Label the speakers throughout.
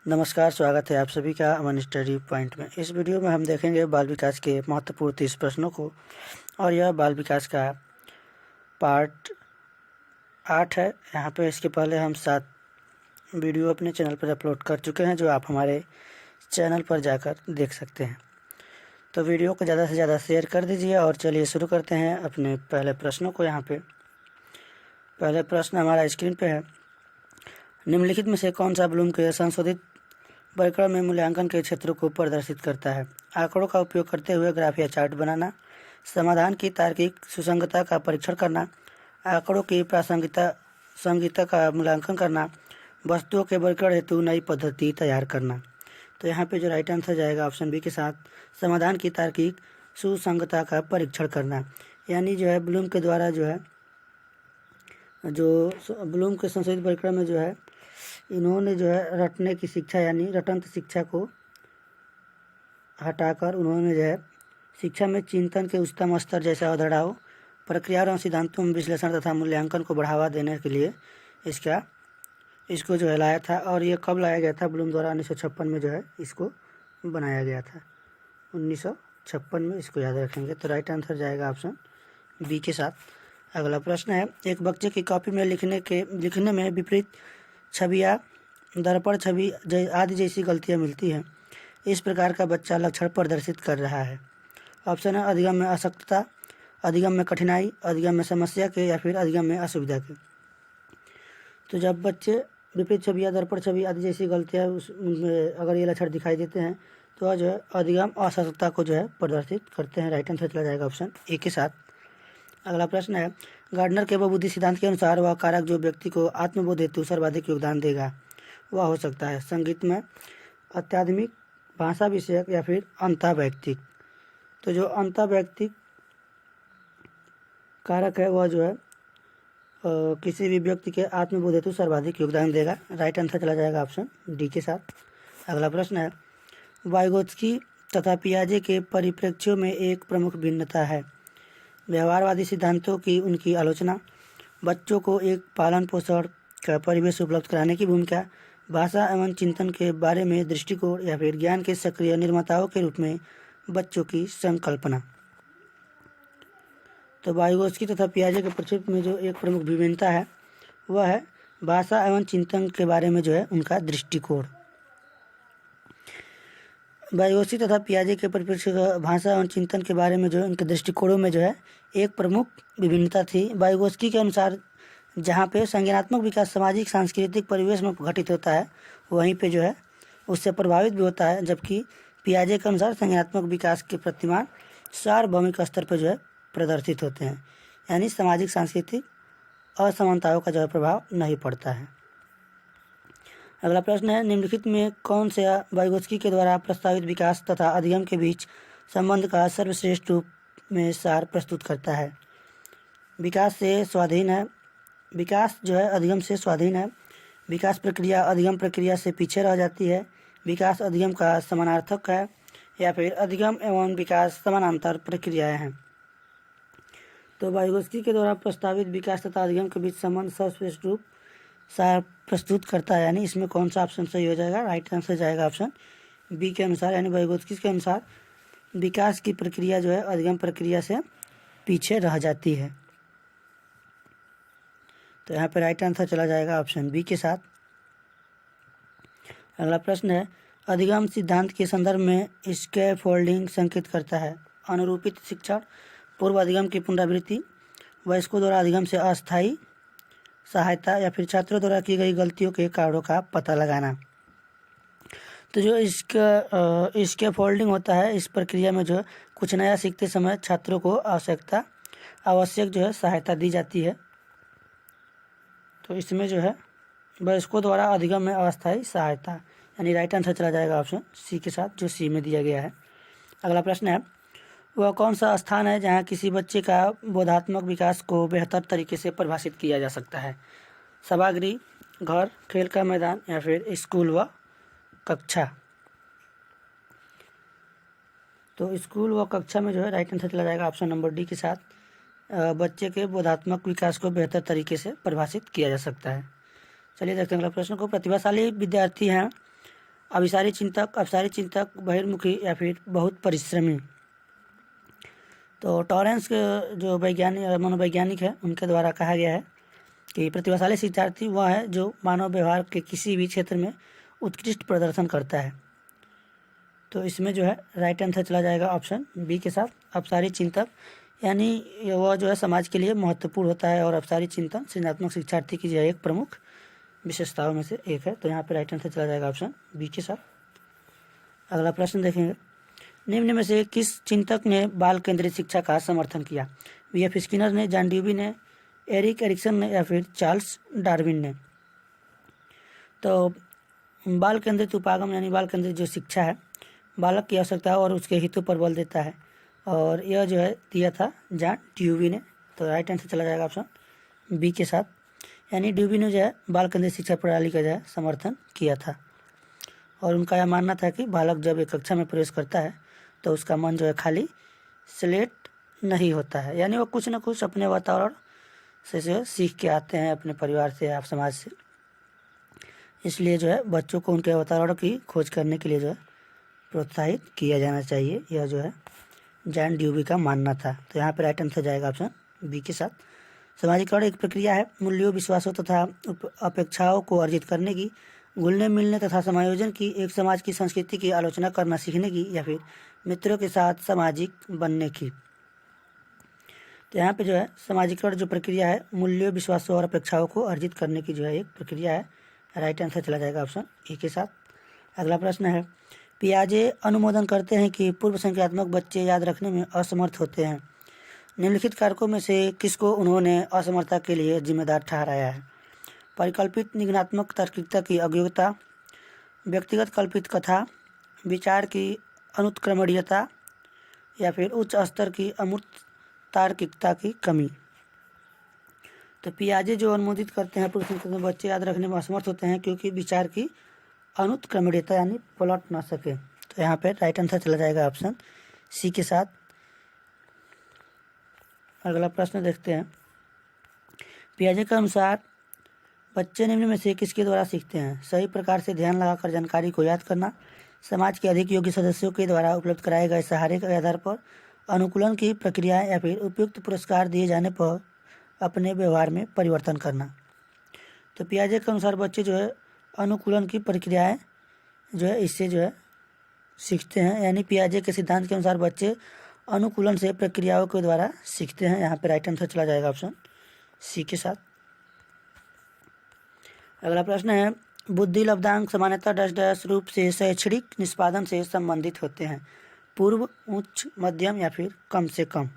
Speaker 1: नमस्कार, स्वागत है आप सभी का अमन स्टडी पॉइंट में। इस वीडियो में हम देखेंगे बाल विकास के महत्वपूर्ण 30 प्रश्नों को, और यह बाल विकास का पार्ट 8 है। यहाँ पे इसके पहले हम 7 वीडियो अपने चैनल पर अपलोड कर चुके हैं, जो आप हमारे चैनल पर जाकर देख सकते हैं। तो वीडियो को ज़्यादा से ज़्यादा शेयर कर दीजिए और चलिए शुरू करते हैं अपने पहले प्रश्नों को। यहाँ पे पहले प्रश्न हमारा स्क्रीन पे है। निम्नलिखित में से कौन सा ब्लूम के संशोधित वर्गीकरण में मूल्यांकन के क्षेत्रों को प्रदर्शित करता है? आंकड़ों का उपयोग करते हुए ग्राफ या चार्ट बनाना, समाधान की तार्किक सुसंगतता का परीक्षण करना, आंकड़ों की संगीता का मूल्यांकन करना, वस्तुओं के वर्गीकरण हेतु नई पद्धति तैयार करना। तो यहाँ पे जो राइट आंसर जाएगा ऑप्शन बी के साथ, समाधान की तार्किक सुसंगतता का परीक्षण करना। यानी जो है ब्लूम के द्वारा जो ब्लूम के संशोधित वर्गीकरण में जो है इन्होंने जो है रटने की शिक्षा यानी रटंत शिक्षा को हटाकर उन्होंने जो है शिक्षा में चिंतन के उच्चतम स्तर जैसे अवधारणाओं, प्रक्रिया और सिद्धांतों में विश्लेषण तथा मूल्यांकन को बढ़ावा देने के लिए इसको जो है लाया था। और ये कब लाया गया था? ब्लूम द्वारा 1956 में जो है इसको बनाया गया था। 1956 में, इसको याद रखेंगे। तो राइट आंसर जाएगा ऑप्शन बी के साथ। अगला प्रश्न है, एक बच्चे की कॉपी में लिखने में विपरीत छवियाँ, दर्पण छवि आदि जैसी गलतियाँ मिलती हैं। इस प्रकार का बच्चा लक्षण प्रदर्शित कर रहा है। ऑप्शन है अधिगम में असक्तता, अधिगम में कठिनाई, अधिगम में समस्या के, या फिर अधिगम में असुविधा के। तो जब बच्चे विपरीत छवियाँ, दर्पण छवि आदि जैसी गलतियाँ उनमें अगर ये लक्षण दिखाई देते हैं तो वह जो है अधिगम असक्तता को जो है प्रदर्शित करते हैं। राइट आंसर चला जाएगा ऑप्शन ए के साथ। अगला प्रश्न है, गार्डनर के बहुबुद्धि सिद्धांत के अनुसार वह कारक जो व्यक्ति को आत्मबोध हेतु सर्वाधिक योगदान देगा वह हो सकता है संगीत में, अत्याधुनिक, भाषा विषयक, या फिर अंतःवैयक्तिक। तो जो अंतःवैयक्तिक कारक है वह जो है किसी भी व्यक्ति के आत्मबोध हेतु सर्वाधिक योगदान देगा। राइट आंसर चला जाएगा ऑप्शन डी के साथ। अगला प्रश्न है, वाइगोत्स्की तथा पियाजे के परिप्रेक्ष्यों में एक प्रमुख भिन्नता है। व्यवहारवादी सिद्धांतों की उनकी आलोचना, बच्चों को एक पालन पोषण का परिवेश उपलब्ध कराने की भूमिका, भाषा एवं चिंतन के बारे में दृष्टिकोण, या फिर ज्ञान के सक्रिय निर्माताओं के रूप में बच्चों की संकल्पना। तो वाइगोत्स्की तथा पियाजे के परिप्रेक्ष्य में जो एक प्रमुख भिन्नता है वह है भाषा एवं चिंतन के बारे में जो है उनका दृष्टिकोण। वाइगोत्स्की तथा पियाजे के परिप्रेक्ष्य भाषा एवं चिंतन के बारे में जो है उनके दृष्टिकोणों में जो है एक प्रमुख विभिन्नता थी। वाइगोत्स्की के अनुसार जहाँ पे संज्ञानात्मक विकास सामाजिक सांस्कृतिक परिवेश में घटित होता है वहीं पे जो है उससे प्रभावित भी होता है, जबकि पियाजे के अनुसार संज्ञानात्मक विकास के प्रतिमान सार्वभौमिक स्तर पर जो है प्रदर्शित होते हैं, यानी सामाजिक सांस्कृतिक असमानताओं का जो है प्रभाव नहीं पड़ता है। अगला प्रश्न है, निम्नलिखित में कौन सा वाइगोत्स्की के द्वारा प्रस्तावित विकास तथा अधिगम के बीच संबंध का सर्वश्रेष्ठ रूप में सार प्रस्तुत करता है? विकास से स्वाधीन है, विकास जो है अधिगम से स्वाधीन है, विकास प्रक्रिया अधिगम प्रक्रिया से पीछे रह जाती है, विकास अधिगम का समानार्थक है, या फिर अधिगम एवं विकास समानांतर प्रक्रियाएं हैं। तो वाइगोत्स्की के द्वारा प्रस्तावित विकास तथा अधिगम के बीच संबंध सर्वश्रेष्ठ रूप सार प्रस्तुत करता है, यानी इसमें कौन सा ऑप्शन सही हो जाएगा? राइट आंसर जाएगा ऑप्शन बी के अनुसार, यानी वाइगोत्स्की के अनुसार विकास की प्रक्रिया जो है अधिगम प्रक्रिया से पीछे रह जाती है। तो यहाँ पे राइट आंसर चला जाएगा ऑप्शन बी के साथ। अगला प्रश्न है, अधिगम सिद्धांत के संदर्भ में स्कैफोल्डिंग संकेत करता है? अनुरूपित शिक्षण, पूर्व अधिगम की पुनरावृत्ति, वयस्कों द्वारा अधिगम से अस्थायी सहायता, या फिर छात्रों द्वारा की गई गलतियों के कारणों का पता लगाना। तो जो इसके फोल्डिंग होता है, इस प्रक्रिया में जो है कुछ नया सीखते समय छात्रों को आवश्यक जो है सहायता दी जाती है। तो इसमें जो है वयस्कों द्वारा अधिगम में अस्थायी सहायता, यानी राइट आंसर चला जाएगा ऑप्शन सी के साथ, जो सी में दिया गया है। अगला प्रश्न है, वह कौन सा स्थान है जहाँ किसी बच्चे का बोधात्मक विकास को बेहतर तरीके से परिभाषित किया जा सकता है? सभागृह, घर, खेल का मैदान, या फिर स्कूल व कक्षा। तो स्कूल व कक्षा में जो है राइट आंसर चला जाएगा ऑप्शन नंबर डी के साथ, बच्चे के बोधात्मक विकास को बेहतर तरीके से परिभाषित किया जा सकता है। चलिए देखते हैं अगला प्रश्न को। प्रतिभाशाली विद्यार्थी हैं अभिसारी चिंतक, बहिर्मुखी या फिर बहुत परिश्रमी। तो टॉरेंस के जो मनोवैज्ञानिक है उनके द्वारा कहा गया है कि प्रतिभाशाली शिक्षार्थी वह है जो मानव व्यवहार के किसी भी क्षेत्र में उत्कृष्ट प्रदर्शन करता है। तो इसमें जो है राइट आंसर चला जाएगा ऑप्शन बी के साथ, अपसारी चिंतक, यानी वह जो है समाज के लिए महत्वपूर्ण होता है और अपसारी चिंतन सृजनात्मक शिक्षार्थी की जो है एक प्रमुख विशेषताओं में से एक है। तो यहाँ पर राइट आंसर चला जाएगा ऑप्शन बी के साथ। अगला प्रश्न देखेंगे, निम्न में से किस चिंतक ने बाल केंद्रित शिक्षा का समर्थन किया? वी.एफ. स्किनर ने, जॉन ड्यूवी ने, एरिक एरिक्सन ने या फिर चार्ल्स डार्विन ने? तो बाल केंद्रित उपागम यानी बाल केंद्रित जो शिक्षा है बालक की आवश्यकता और उसके हितों पर बल देता है, और यह जो है दिया था जॉन ड्यूवी ने। तो राइट आंसर चला जाएगा ऑप्शन बी के साथ, यानी ड्यूवी ने जो है बाल केंद्रित शिक्षा प्रणाली का जो है समर्थन किया था, और उनका यह मानना था कि बालक जब एक कक्षा में प्रवेश करता है तो उसका मन जो है खाली स्लेट नहीं होता है, यानी वो कुछ न कुछ अपने वातावरण से जो है सीख के आते हैं, अपने परिवार से या समाज से। इसलिए जो है बच्चों को उनके वातावरण की खोज करने के लिए जो है प्रोत्साहित किया जाना चाहिए, यह जो है जॉन ड्यूवी का मानना था। तो यहाँ पर राइट आंसर जाएगा ऑप्शन बी के साथ। सामाजिकरण एक प्रक्रिया है मूल्यों, विश्वासों तथा अपेक्षाओं को अर्जित करने की, घुलने मिलने तथा समायोजन की, एक समाज की संस्कृति की आलोचना करना सीखने की, या फिर मित्रों के साथ सामाजिक बनने की। तो यहाँ पे जो है सामाजिकरण जो प्रक्रिया है मूल्यों, विश्वासों और अपेक्षाओं को अर्जित करने की जो है एक प्रक्रिया है। राइट आंसर चला जाएगा ऑप्शन ए के साथ। अगला प्रश्न है, पियाजे अनुमोदन करते हैं कि पूर्व संख्यात्मक बच्चे याद रखने में असमर्थ होते हैं। निम्नलिखित कारकों में से किसको उन्होंने असमर्थता के लिए जिम्मेदार ठहराया है? परिकल्पित निगमनात्मक तार्किकता की अयोग्यता, व्यक्तिगत कल्पित कथा, विचार की अनुत्क्रमणीयता, या फिर उच्च स्तर की अमूर्त तार्किकता की कमी। तो पियाजे जो अनुमोदित करते हैं पूर्व संख्यात्मक बच्चे याद रखने में असमर्थ होते हैं क्योंकि विचार की अनुत्क्रमणीयता यानी पलट ना सके। तो यहाँ पे राइट आंसर चला जाएगा ऑप्शन सी के साथ। अगला प्रश्न देखते हैं, पियाजे के अनुसार बच्चे निम्न में से किसके द्वारा सीखते हैं? सही प्रकार से ध्यान लगाकर जानकारी को याद करना, समाज के अधिक योग्य सदस्यों के द्वारा उपलब्ध कराए गए सहारे के आधार पर अनुकूलन की प्रक्रियाएं, या फिर उपयुक्त पुरस्कार दिए जाने पर अपने व्यवहार में परिवर्तन करना। तो पियाजे के अनुसार बच्चे जो है अनुकूलन की प्रक्रियाएं जो है इससे जो है सीखते हैं, यानी पियाजे के सिद्धांत के अनुसार बच्चे अनुकूलन से प्रक्रियाओं के द्वारा सीखते हैं। यहाँ पे राइट आंसर चला जाएगा ऑप्शन सी के साथ। अगला प्रश्न है, बुद्धि लब्धांक सामान्यतः डैश डैश रूप से शैक्षणिक निष्पादन से संबंधित होते हैं? पूर्व, उच्च, मध्यम या फिर कम से कम?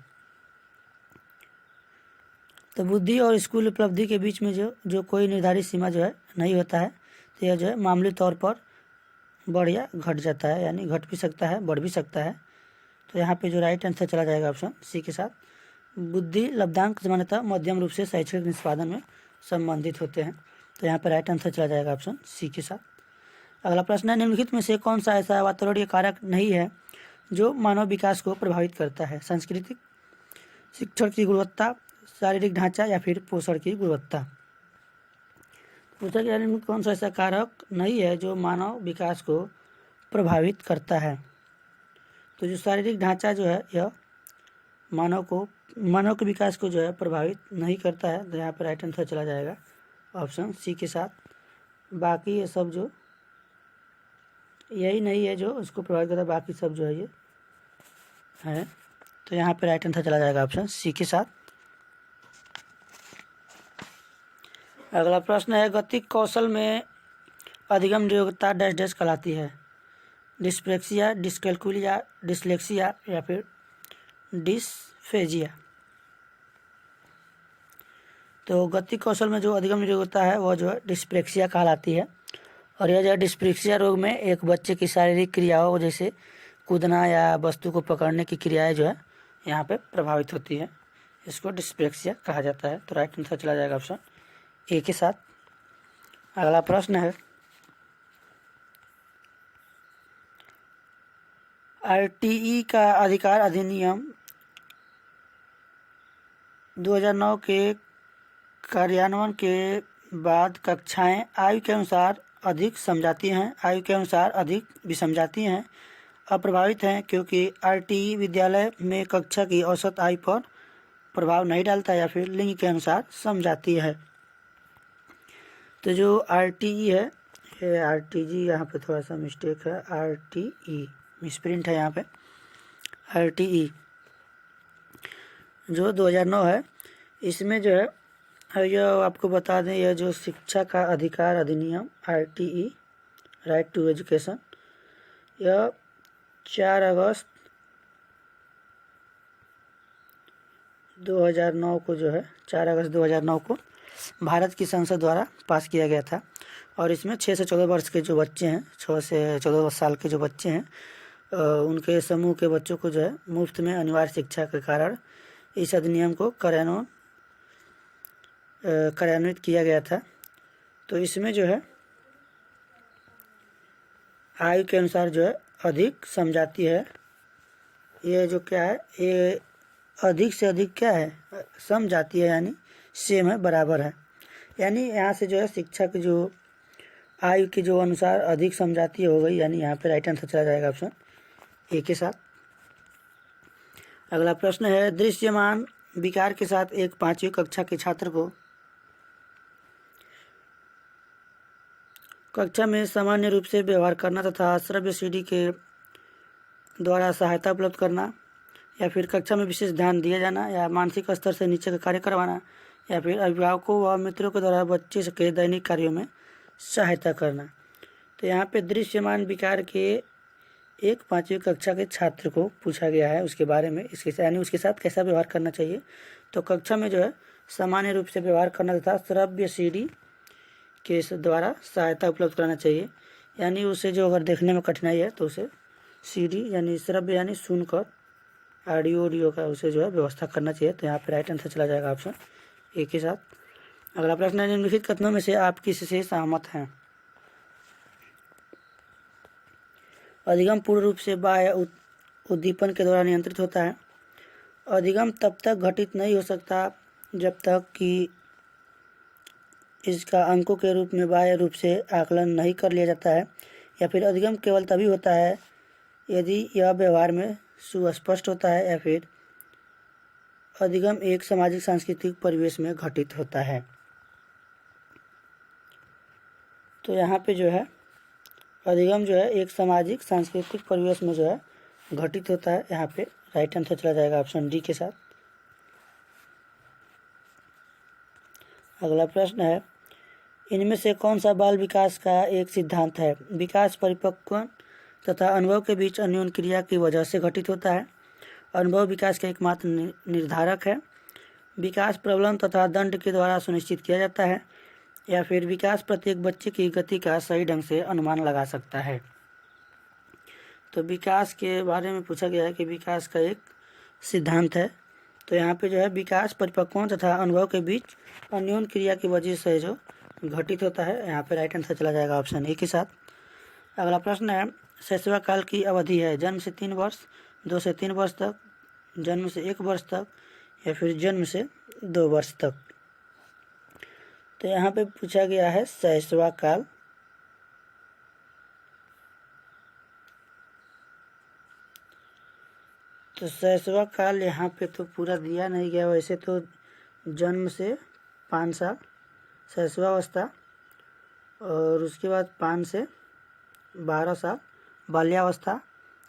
Speaker 1: तो बुद्धि और स्कूल उपलब्धि के बीच में जो कोई निर्धारित सीमा जो है नहीं होता है, तो यह जो है मामूली तौर पर बढ़ या घट जाता है, यानी घट भी सकता है बढ़ भी सकता है। तो यहाँ पे जो राइट आंसर चला जाएगा ऑप्शन सी के साथ, बुद्धि लब्धांक सामान्यतः मध्यम रूप से शैक्षणिक निष्पादन में संबंधित होते हैं। तो यहाँ पर राइट आंसर चला जाएगा ऑप्शन सी के साथ। अगला प्रश्न है, निम्नलिखित में से कौन सा ऐसा वातावरणीय कारक नहीं है जो मानव विकास को प्रभावित करता है? सांस्कृतिक, शिक्षण की गुणवत्ता, शारीरिक ढांचा या फिर पोषण की गुणवत्ता? पूछा गया है कौन सा ऐसा कारक नहीं है जो मानव विकास को प्रभावित करता है। तो जो शारीरिक ढांचा जो है यह मानव के विकास को जो है प्रभावित नहीं करता है। तो यहाँ पर राइट आंसर चला जाएगा ऑप्शन सी के साथ। बाकी ये सब जो यही नहीं है जो उसको प्रभावित करता है, बाकी सब जो है ये है। तो यहाँ पर राइट आंसर चला जाएगा ऑप्शन सी के साथ। अगला प्रश्न है, गतिक कौशल में अधिगम नियोग्यता डैश डैश कहलाती है? डिस्प्रेक्सिया, डिसकैलकुलिया, डिसलेक्सिया या फिर डिसफेजिया? तो गतिक कौशल में जो अधिगम नियोग्यता है वह जो है डिस्प्रेक्सिया कहलाती है, और यह जो है डिस्प्रेक्सिया रोग में एक बच्चे की शारीरिक क्रियाओं जैसे कूदना या वस्तु को पकड़ने की क्रियाएं जो है यहाँ पे प्रभावित होती है, इसको डिस्प्रेक्सिया कहा जाता है। तो राइट आंसर चला जाएगा ऑप्शन ए के साथ। अगला प्रश्न है, आरटीई का अधिकार अधिनियम 2009 के कार्यान्वयन के बाद कक्षाएं आयु के अनुसार अधिक समझाती हैं, आयु के अनुसार अधिक भी समझाती हैं। अप्रभावित हैं क्योंकि आरटीई विद्यालय में कक्षा की औसत आयु पर प्रभाव नहीं डालता या फिर लिंग के अनुसार समझाती है। तो जो आरटीई है, ये आरटीजी यहाँ पे थोड़ा सा मिस्टेक है, आरटीई मिसप्रिंट है यहाँ पे। आरटीई जो 2009 है, इसमें जो है यह आपको बता दें, यह जो शिक्षा का अधिकार अधिनियम आरटीई राइट टू एजुकेशन, यह 4 अगस्त 2009 को जो है 4 अगस्त 2009 को भारत की संसद द्वारा पास किया गया था। और इसमें 6 से 14 वर्ष के जो बच्चे हैं, 6 से 14 साल के जो बच्चे हैं, उनके समूह के बच्चों को जो है मुफ्त में अनिवार्य शिक्षा के कारण इस अधिनियम को कार्यान्वित किया गया था। तो इसमें जो है आयु के अनुसार जो है अधिक समझाती है। ये जो क्या है, ये अधिक से अधिक क्या है, समझाती है, यानी सेम है, बराबर है। यानी यहाँ से जो है शिक्षा की जो आयु के जो अनुसार अधिक समझाती हो गई, यानी यहाँ पे राइट आंसर चला जाएगा ऑप्शन ए के साथ। अगला प्रश्न है, दृश्यमान विकार के साथ एक 5वीं कक्षा के छात्र को कक्षा में सामान्य रूप से व्यवहार करना तथा श्रव्य सीढ़ी के द्वारा सहायता उपलब्ध करना, या फिर कक्षा में विशेष ध्यान दिया जाना, या मानसिक स्तर से नीचे का कार्य करवाना, या फिर अभिभावकों व मित्रों के द्वारा बच्चे के दैनिक कार्यों में सहायता करना। तो यहाँ पे दृश्यमान विकार के एक 5वीं कक्षा के छात्र को पूछा गया है उसके बारे में, इसके यानी उसके साथ कैसा व्यवहार करना चाहिए। तो कक्षा में जो है सामान्य रूप से व्यवहार करना तथा श्रव्य सीढ़ी के द्वारा सहायता उपलब्ध कराना चाहिए। यानी उसे जो अगर देखने में कठिनाई है तो उसे सीढ़ी यानी श्रव्य यानी सुनकर ऑडियो का उसे जो है व्यवस्था करना चाहिए। तो यहाँ पे राइट आंसर चला जाएगा ऑप्शन ए के साथ। अगला प्रश्न है, निम्नलिखित कथनों में से आप किससे सहमत हैं। अधिगम पूर्ण रूप से बाह्य उद्दीपन के द्वारा नियंत्रित होता है। अधिगम तब तक घटित नहीं हो सकता जब तक कि इसका अंकों के रूप में बाह्य रूप से आकलन नहीं कर लिया जाता है। या फिर अधिगम केवल तभी होता है यदि यह व्यवहार में सुस्पष्ट होता है, या फिर अधिगम एक सामाजिक सांस्कृतिक परिवेश में घटित होता है। तो यहाँ पे जो है अधिगम जो है एक सामाजिक सांस्कृतिक परिवेश में जो है घटित होता है। यहाँ पे राइट आंसर चला जाएगा ऑप्शन डी के साथ। अगला प्रश्न है, इनमें से कौन सा बाल विकास का एक सिद्धांत है। विकास परिपक्व तथा अनुभव के बीच अन्योन्य क्रिया की वजह से घटित होता है। अनुभव विकास का एकमात्र निर्धारक है। विकास प्रबलन तथा दंड के द्वारा सुनिश्चित किया जाता है। या फिर विकास प्रत्येक बच्चे की गति का सही ढंग से अनुमान लगा सकता है। तो विकास के बारे में पूछा गया है कि विकास का एक सिद्धांत है। तो यहाँ पे जो है विकास परिपक्वों तथा अनुभव के बीच अन्योन्य क्रिया की वजह से जो घटित होता है। यहाँ पे राइट आंसर चला जाएगा ऑप्शन ए के साथ। अगला प्रश्न है, शैशव काल की अवधि है जन्म से 3 वर्ष, 2 से 3 वर्ष तक, जन्म से 1 वर्ष तक, या फिर जन्म से 2 वर्ष तक। तो यहाँ पे पूछा गया है शैशव काल। तो शैशव काल यहाँ पे तो पूरा दिया नहीं गया। वैसे तो जन्म से 5 साल शैशवावस्था, और उसके बाद 5 से 12 साल बाल्यावस्था,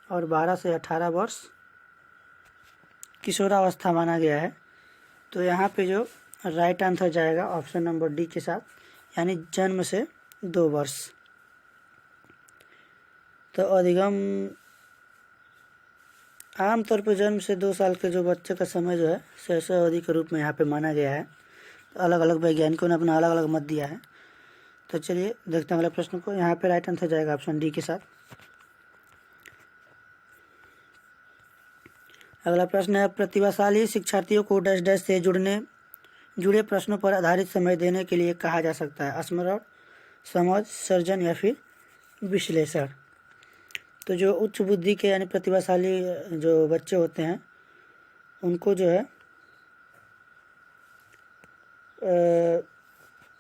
Speaker 1: और 12 से 18 वर्ष किशोरावस्था माना गया है। तो यहाँ पे जो राइट आंसर जाएगा ऑप्शन नंबर डी के साथ, यानी जन्म से 2 वर्ष। तो अधिगम आमतौर पर जन्म से 2 साल के जो बच्चे का समय जो है शैशव अवधि के रूप में यहाँ पे माना गया है। तो अलग अलग वैज्ञानिकों ने अपना अलग अलग मत दिया है। तो चलिए देखते हैं अगले प्रश्न को। यहाँ पे राइट आंसर जाएगा ऑप्शन डी के साथ। अगला प्रश्न है, प्रतिभाशाली शिक्षार्थियों को डैश डैश से जुड़े प्रश्नों पर आधारित समय देने के लिए कहा जा सकता है। स्मरण, समझ, सर्जन, या फिर विश्लेषण। तो जो उच्च बुद्धि के यानी प्रतिभाशाली जो बच्चे होते हैं उनको जो है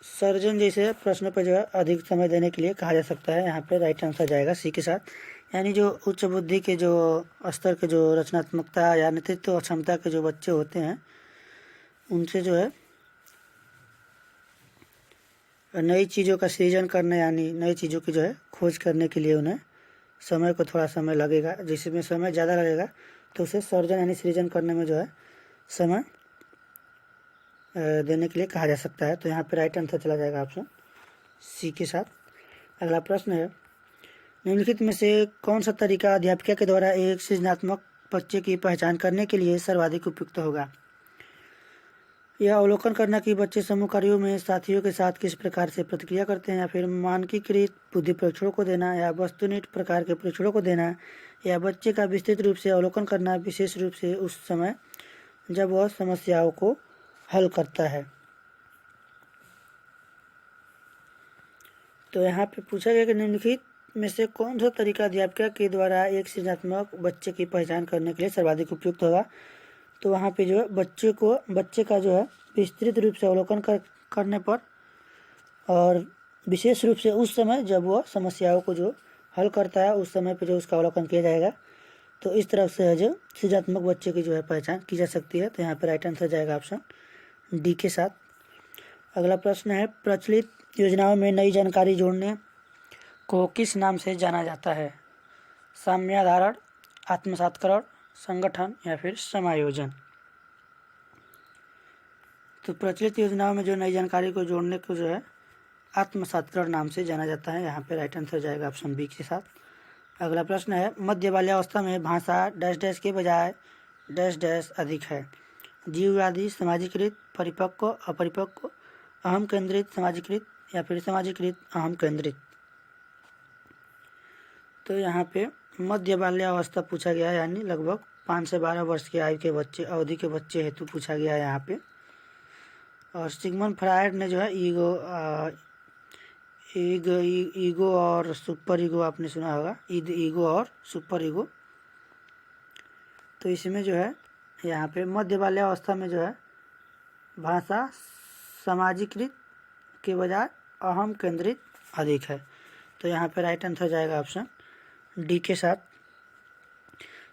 Speaker 1: सर्जन जैसे प्रश्नों पर जो है अधिक समय देने के लिए कहा जा सकता है। यहाँ पे राइट आंसर जाएगा सी के साथ। यानी जो उच्च बुद्धि के जो स्तर के जो रचनात्मकता या नेतृत्व क्षमता के जो बच्चे होते हैं उनसे जो है नई चीज़ों का सृजन करने यानी नई चीज़ों की जो है खोज करने के लिए उन्हें समय को थोड़ा समय लगेगा। जिसमें समय ज़्यादा लगेगा तो उसे सर्जन यानी सृजन करने में जो है समय देने के लिए कहा जा सकता है। तो यहाँ पे राइट आंसर चला जाएगा ऑप्शन सी के साथ। अगला प्रश्न है, निम्नलिखित में से कौन सा तरीका अध्यापिका के द्वारा एक सृजनात्मक बच्चे की पहचान करने के लिए सर्वाधिक उपयुक्त होगा? यह अवलोकन करना कि बच्चे समूह कार्यों में साथियों के साथ किस प्रकार से प्रतिक्रिया करते हैं, या फिर मानकीकृत बुद्धि परीक्षणों को देना, या वस्तुनिष्ठ प्रकार के परीक्षणों को देना, या बच्चे का विस्तृत रूप से अवलोकन करना, विशेष रूप से उस समय जब वह समस्याओं को हल करता है। तो यहाँ पे पूछा गया कि निम्नलिखित में से कौन सा तरीका अध्यापिका के द्वारा एक सृजनात्मक बच्चे की पहचान करने के लिए सर्वाधिक उपयुक्त होगा? तो वहाँ पे जो है बच्चे का जो है विस्तृत रूप से अवलोकन करने पर और विशेष रूप से उस समय जब वह समस्याओं को जो हल करता है उस समय पे जो उसका अवलोकन किया जाएगा। तो इस तरफ से है जो सृजनात्मक बच्चे की जो है पहचान की जा सकती है। तो यहाँ पर राइट आंसर जाएगा ऑप्शन डी के साथ। अगला प्रश्न है, प्रचलित योजनाओं में नई जानकारी जोड़ने को किस नाम से जाना जाता है? साम्याधारण, आत्मसात्करण, संगठन या फिर समायोजन? तो प्रचलित योजनाओं में जो नई जानकारी को जोड़ने को जो है आत्मसात्करण नाम से जाना जाता है। यहाँ पे राइट आंसर जाएगा ऑप्शन बी के साथ। अगला प्रश्न है, मध्य बाल्यावस्था में भाषा डैश डैश के बजाय डैश डैश अधिक है? जीववादी, सामाजिकृत, परिपक्व, अपरिपक्व, अहम केंद्रित, समाजीकृत या फिर समाजीकृत अहम केंद्रित? तो यहाँ पे मध्य बाल्यावस्था पूछा गया है, यानी लगभग 5 से 12 वर्ष की आयु के बच्चे अवधि के बच्चे हेतु पूछा गया है यहाँ पे। और सिगमंड फ्रायड ने जो है ईगो और सुपर ईगो आपने सुना होगा, ईगो और सुपर ईगो। तो इसमें जो है यहाँ पे मध्य बाल्यावस्था में जो है भाषा समाजीकृत के बजाय अहम केंद्रित अधिक है। तो यहाँ पे राइट आंसर जाएगा ऑप्शन डी के साथ।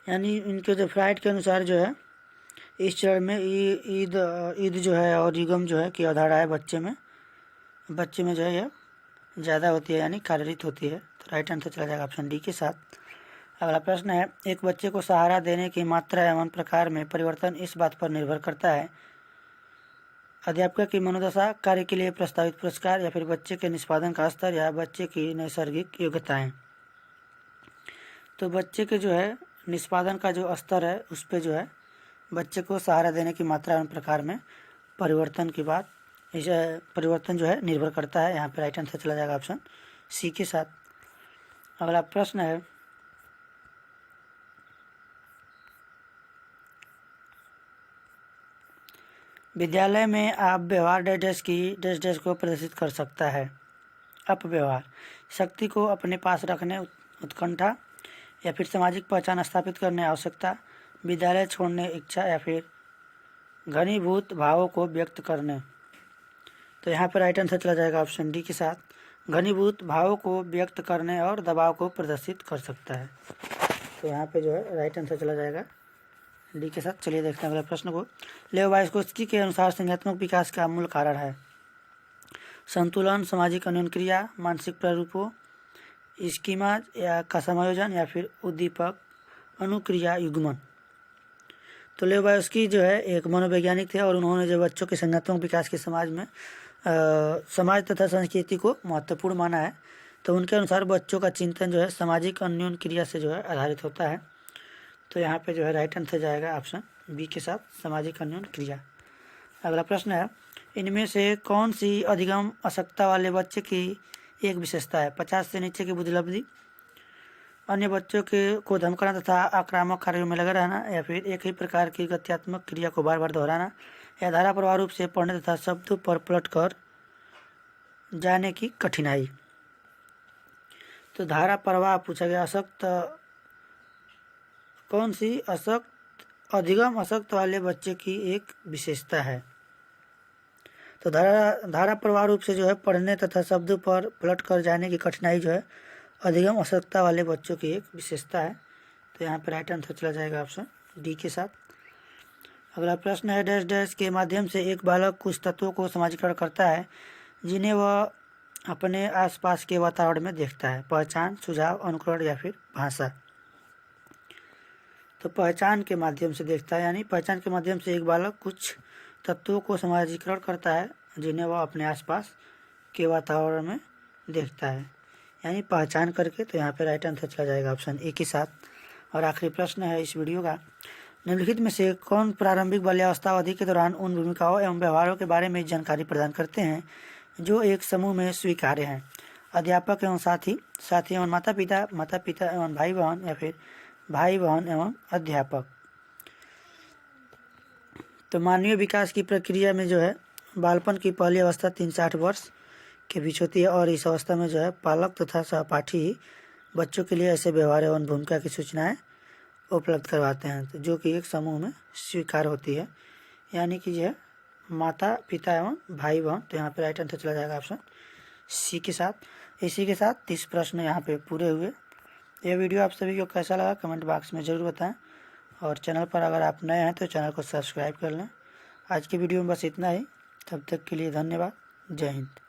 Speaker 1: यानी इनके जो फ्राइड के अनुसार जो है इस चरण में ईद जो है और युगम जो है की अवधारणा है बच्चे में जो है यह ज़्यादा होती है यानी कार्यरत होती है। तो राइट आंसर चला जाएगा ऑप्शन डी के साथ। अगला प्रश्न है, एक बच्चे को सहारा देने की मात्रा एवं प्रकार में परिवर्तन इस बात पर निर्भर करता है, अध्यापक की मनोदशा, कार्य के लिए प्रस्तावित पुरस्कार या फिर बच्चे के निष्पादन का स्तर या बच्चे की नैसर्गिक योग्यताएं? तो बच्चे के जो है निष्पादन का जो स्तर है उस पर जो है बच्चे को सहारा देने की मात्रा एवं प्रकार में परिवर्तन की बात इस परिवर्तन जो है निर्भर करता है। यहाँ पे राइट आंसर चला जाएगा ऑप्शन सी के साथ। अगला प्रश्न है, विद्यालय में आप व्यवहार डैश डैश की डैश डैश को प्रदर्शित कर सकता है? अपव्यवहार, शक्ति को अपने पास रखने उत्कंठा या फिर सामाजिक पहचान स्थापित करने आवश्यकता, विद्यालय छोड़ने इच्छा या फिर घनीभूत भावों को व्यक्त करने? तो यहाँ पर राइट आंसर चला जाएगा ऑप्शन डी के साथ, घनीभूत भावों को व्यक्त करने और दबाव को प्रदर्शित कर सकता है। तो यहाँ पे जो है राइट आंसर चला जाएगा डी के साथ। चलिए देखते हैं अगले प्रश्न को। लेव वाइस्कोस्की के अनुसार संज्ञानात्मक विकास का मूल कारण है? संतुलन, सामाजिक अन्योन्य क्रिया, मानसिक प्रारूपों, स्कीमा या का समायोजन या फिर उद्दीपक अनुक्रिया युग्मन? तो लेव वाइस्कोस्की जो है एक मनोवैज्ञानिक थे और उन्होंने जो बच्चों के संज्ञानात्मक विकास के समाज तथा संस्कृति को महत्वपूर्ण माना है। तो उनके अनुसार बच्चों का चिंतन जो है सामाजिक अन्योन्य क्रिया से जो है आधारित होता है। तो यहाँ पे जो है राइट आंसर जाएगा ऑप्शन बी के साथ, सामाजिक अन्योन्य क्रिया। अगला प्रश्न है, इनमें से कौन सी अधिगम अशक्तता वाले बच्चे की एक विशेषता है? 50 से नीचे की बुद्धिलब्धि, अन्य बच्चों को धमकाना तथा आक्रामक कार्यों में लगा रहना, या फिर एक ही प्रकार की गत्यात्मक क्रिया को बार बार दोहराना, या धारा प्रवाह रूप से पढ़ने तथा शब्दों पर पलट कर जाने की कठिनाई? तो धारा प्रवाह पूछा गया। अशक्त कौन सी अधिगम अशक्त वाले बच्चे की एक विशेषता है? तो धारा प्रवाह रूप से जो है पढ़ने तथा शब्द पर पलट कर जाने की कठिनाई जो है अधिगम आवश्यकता वाले बच्चों की एक विशेषता है। तो यहाँ पर राइट आंसर चला जाएगा ऑप्शन डी के साथ। अगला प्रश्न है, डैश डैश के माध्यम से एक बालक कुछ तत्वों को समाजीकरण करता है जिन्हें वह अपने आसपास के वातावरण में देखता है। पहचान, सुझाव, अनुकरण या फिर भाषा। तो पहचान के माध्यम से देखता है, यानी पहचान के माध्यम से एक बालक कुछ तत्वों को समाजीकरण करता है जिन्हें वह अपने आसपास के वातावरण में देखता है, यानी पहचान करके। तो यहाँ पे राइट आंसर चला जाएगा ऑप्शन ए के साथ। और आखिरी प्रश्न है इस वीडियो का, निम्नलिखित में से कौन प्रारंभिक बाल्यावस्था अवधि के दौरान उन भूमिकाओं एवं व्यवहारों के बारे में जानकारी प्रदान करते हैं जो एक समूह में स्वीकार्य हैं? अध्यापक एवं साथी, साथी एवं माता पिता, माता पिता एवं भाई बहन या फिर भाई बहन एवं अध्यापक। तो मानवीय विकास की प्रक्रिया में जो है बालपन की पहली अवस्था 3 से 8 वर्ष के बीच होती है और इस अवस्था में जो है पालक तथा सहपाठी ही बच्चों के लिए ऐसे व्यवहार एवं भूमिका की सूचनाएं उपलब्ध करवाते हैं तो जो कि एक समूह में स्वीकार होती है, यानी कि जो है माता पिता एवं भाई बहन। तो यहाँ पे राइट आंसर चला जाएगा ऑप्शन सी के साथ। इसी के साथ 30 प्रश्न यहाँ पे पूरे हुए। यह वीडियो आप सभी को कैसा लगा कमेंट बॉक्स में ज़रूर बताएं और चैनल पर अगर आप नए हैं तो चैनल को सब्सक्राइब कर लें। आज की वीडियो में बस इतना ही, तब तक के लिए धन्यवाद। जय हिंद।